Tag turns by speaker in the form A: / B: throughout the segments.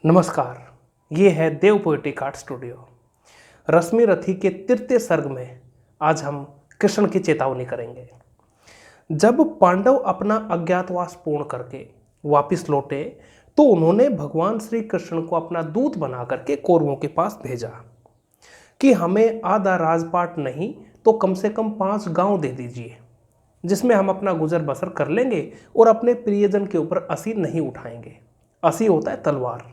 A: नमस्कार। ये है देव पोएटिक आर्ट स्टूडियो। रश्मि रथी के तृतीय सर्ग में आज हम कृष्ण की चेतावनी करेंगे। जब पांडव अपना अज्ञातवास पूर्ण करके वापस लौटे तो उन्होंने भगवान श्री कृष्ण को अपना दूत बना करके कौरवों के पास भेजा कि हमें आधा राजपाट नहीं तो कम से कम 5 गांव दे दीजिए, जिसमें हम अपना गुजर बसर कर लेंगे और अपने प्रियजन के ऊपर असी नहीं उठाएंगे। असी होता है तलवार।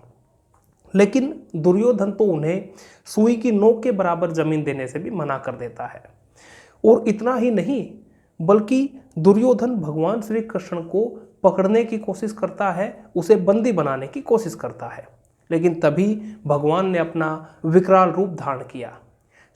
A: लेकिन दुर्योधन तो उन्हें सुई की नोक के बराबर जमीन देने से भी मना कर देता है। और इतना ही नहीं, बल्कि दुर्योधन भगवान श्री कृष्ण को पकड़ने की कोशिश करता है, उसे बंदी बनाने की कोशिश करता है। लेकिन तभी भगवान ने अपना विकराल रूप धारण किया।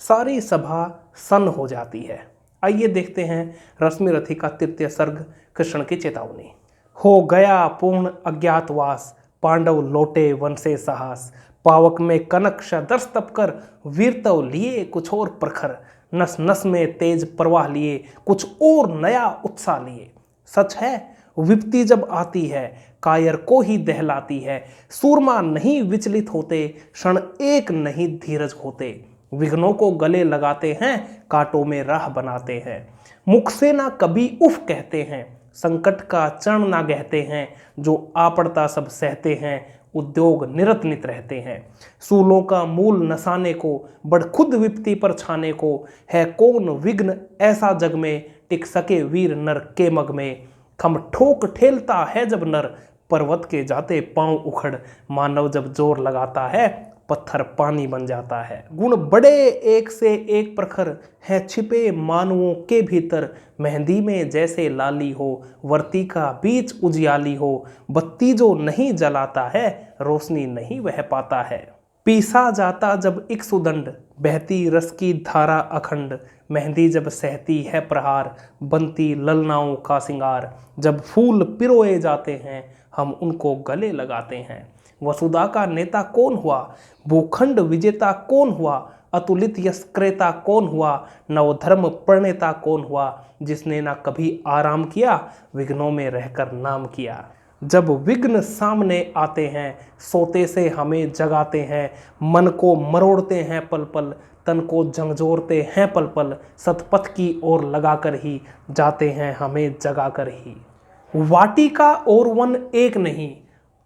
A: सारी सभा सन्न हो जाती है। आइए देखते हैं रश्मि रथी का तृतीय सर्ग, कृष्ण की चेतावनी। हो गया पूर्ण अज्ञातवास, पांडव लौटे वन से साहस। पावक में कनक दर्श तप कर, वीरतव लिए कुछ और प्रखर। नस नस में तेज प्रवाह लिए, कुछ और नया उत्साह लिए। सच है विपत्ति जब आती है, कायर को ही दहलाती है। सूरमा नहीं विचलित होते, क्षण एक नहीं धीरज होते। विघ्नों को गले लगाते हैं, कांटों में राह बनाते हैं। मुख से ना कभी उफ कहते हैं, संकट का चरण ना गहते हैं। जो आपड़ता सब सहते हैं, उद्योग निरत नित रहते हैं। सूलों का मूल नसाने को, बड़ खुद विपत्ति पर छाने को। है कौन विघ्न ऐसा जग में, टिक सके वीर नर के मग में। खम ठोक ठेलता है जब नर, पर्वत के जाते पांव उखड़। मानव जब जोर लगाता है, पत्थर पानी बन जाता है। गुण बड़े एक से एक प्रखर, है छिपे मानवों के भीतर। मेहंदी में जैसे लाली हो, वर्ती का बीच उजियाली हो। बत्ती जो नहीं जलाता है, रोशनी नहीं वह पाता है। पीसा जाता जब एक सुदंड, बहती रस की धारा अखंड। मेहंदी जब सहती है प्रहार, बनती ललनाओं का सिंगार। जब फूल पिरोए जाते हैं, हम उनको गले लगाते हैं। वसुधा का नेता कौन हुआ, भूखंड विजेता कौन हुआ। अतुलित यश क्रेता कौन हुआ, नवधर्म प्रणेता कौन हुआ। जिसने ना कभी आराम किया, विघ्नों में रहकर नाम किया। जब विघ्न सामने आते हैं, सोते से हमें जगाते हैं। मन को मरोड़ते हैं पल पल, तन को झंझोरते हैं पल पल। सतपथ की ओर लगाकर ही, जाते हैं हमें जगाकर ही। वाटिका और वन एक नहीं,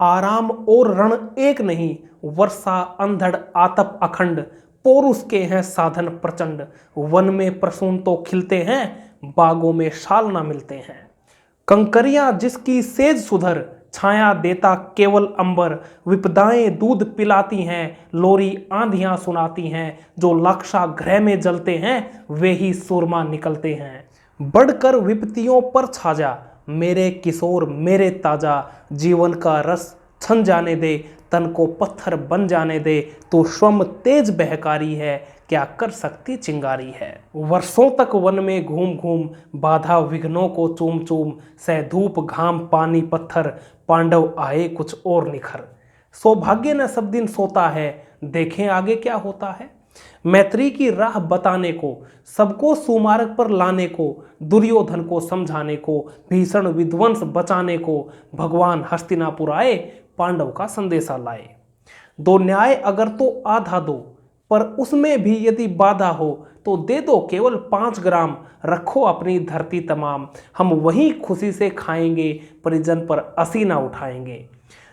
A: आराम और रण एक नहीं। वर्षा अंधड़ आतप अखंड, पौरुष के हैं साधन प्रचंड। वन में प्रसून तो खिलते हैं, बागों में शाल ना मिलते हैं। कंकरियां जिसकी सेज सुधर, छाया देता केवल अंबर। विपदाएं दूध पिलाती हैं, लोरी आंधियां सुनाती हैं। जो लाक्षागृह ग्रह में जलते हैं, वे ही सूरमा निकलते हैं। बढ़कर विपत्तियों पर छाजा, मेरे किशोर मेरे ताजा। जीवन का रस छन जाने दे, तन को पत्थर बन जाने दे। तो स्वम तेज बहकारी है, क्या कर सकती चिंगारी है। वर्षों तक वन में घूम घूम, बाधा विघ्नों को चूम चूम। सह धूप घाम पानी पत्थर, पांडव आए कुछ और निखर। सौभाग्य न सब दिन सोता है, देखें आगे क्या होता है। मैत्री की राह बताने को, सबको सुमार्ग पर लाने को। दुर्योधन को समझाने को, भीषण विध्वंस बचाने को। भगवान हस्तिनापुर आए, पांडव का संदेशा लाए। दो न्याय अगर तो आधा दो, पर उसमें भी यदि बाधा हो, तो दे दो केवल 5 ग्राम। रखो अपनी धरती तमाम, हम वहीं खुशी से खाएंगे। परिजन पर असी ना उठाएंगे।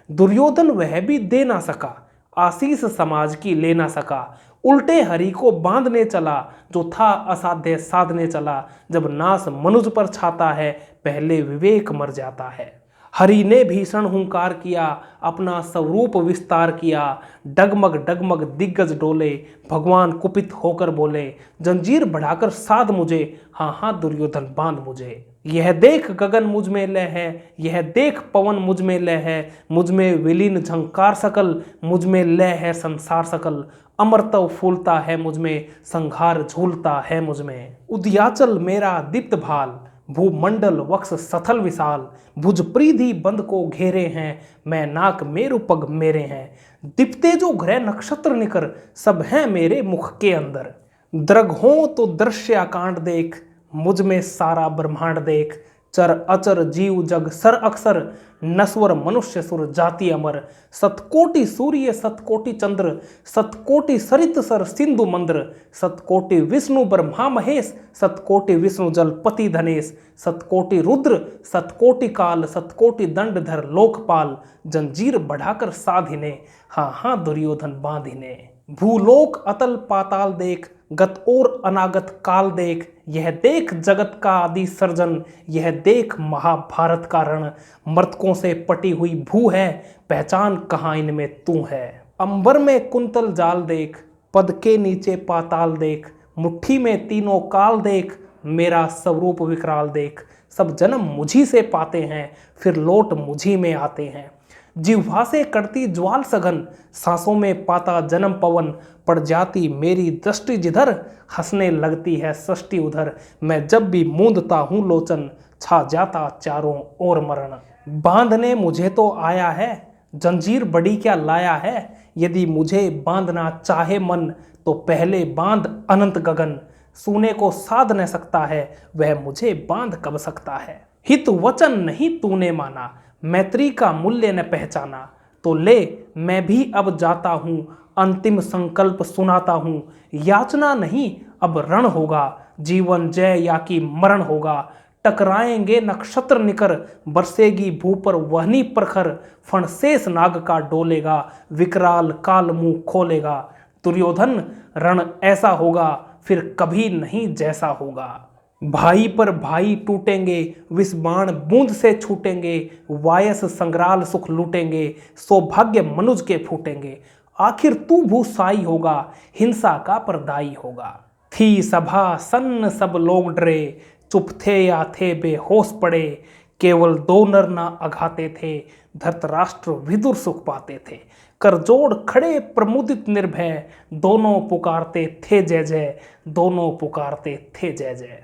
A: दुर्योधन वह भी दे ना सका, आशीष समाज की ले ना सका। उल्टे हरि को बांधने चला, जो था असाध्य साधने चला। जब नाश मनुज पर छाता है, पहले विवेक मर जाता है। हरि ने भीषण हुंकार किया, अपना स्वरूप विस्तार किया। डगमग डगमग दिग्गज डोले, भगवान कुपित होकर बोले। जंजीर बढ़ाकर साध मुझे, हाँ हाँ दुर्योधन बांध मुझे। यह देख गगन मुझ में लय है, यह देख पवन मुझ में लय है। मुझ में विलीन झंकार सकल, मुझ में लय है संसार सकल। अमरतव फूलता है मुझ में, संघार झूलता है मुझ में। उदयाचल मेरा दीप्त भाल, भूमंडल वक्ष सथल विशाल। भुज प्रीधि बंद को घेरे हैं, मैं नाक मेरु पग मेरे हैं। दीप्ते जो ग्रह नक्षत्र निकर, सब हैं मेरे मुख के अंदर। दृग हो तो दृश्य आकांड देख, मुझ में सारा ब्रह्मांड देख। चर अचर जीव जग सर अक्षर, नश्वर मनुष्य सुर जाति अमर। सतकोटि सूर्य सतकोटि चंद्र, सतकोटि सरित सर सिंधु मंद्र। सतकोटि विष्णु ब्रह्मा महेश, सतकोटि विष्णु जल पति धनेश। सतकोटि रुद्र सतकोटि काल, सतकोटि दंडधर लोकपाल। जंजीर बढ़ाकर साधिने, हाँ हाँ दुर्योधन बांधिने। भूलोक अतल पाताल देख, गत और अनागत काल देख। यह देख जगत का आदि सर्जन, यह देख महाभारत का रण। मर्तकों से पटी हुई भू है, पहचान कहाँ इनमें तू है। अंबर में कुंतल जाल देख, पद के नीचे पाताल देख। मुट्ठी में तीनों काल देख, मेरा स्वरूप विकराल देख। सब जन्म मुझी से पाते हैं, फिर लौट मुझी में आते हैं। जिह्वा से कटती ज्वाल सघन, सांसों में पाता जन्म पवन। पड़ जाती मेरी दृष्टि जिधर, हंसने लगती है सृष्टि उधर। मैं जब भी मूंदता हूँ लोचन, छा जाता चारों ओर मरण। बांधने मुझे तो आया है, जंजीर बड़ी क्या लाया है। यदि मुझे बांधना चाहे मन, तो पहले बांध अनंत गगन। सूने को साध न सकता है, वह मुझे बांध कब सकता है। हित वचन नहीं तूने माना, मैत्री का मूल्य न पहचाना। तो ले मैं भी अब जाता हूँ, अंतिम संकल्प सुनाता हूँ। याचना नहीं अब रण होगा, जीवन जय या कि मरण होगा। टकराएंगे नक्षत्र निकर, बरसेगी भू पर वहनी प्रखर। फण शेष नाग का डोलेगा, विकराल काल मुंह खोलेगा। दुर्योधन रण ऐसा होगा, फिर कभी नहीं जैसा होगा। भाई पर भाई टूटेंगे, विष बाण बूंद से छूटेंगे। वायस संग्राल सुख लूटेंगे, सौभाग्य मनुज के फूटेंगे। आखिर तू भूसाई होगा, हिंसा का परदाई होगा। थी सभा सन्न सब लोग डरे, चुप थे या थे बेहोश पड़े। केवल दो नर ना अघाते थे, धृतराष्ट्र विदुर सुख पाते थे। करजोड़ खड़े प्रमुदित निर्भय, दोनों पुकारते थे जय जय। दोनों पुकारते थे जय जय।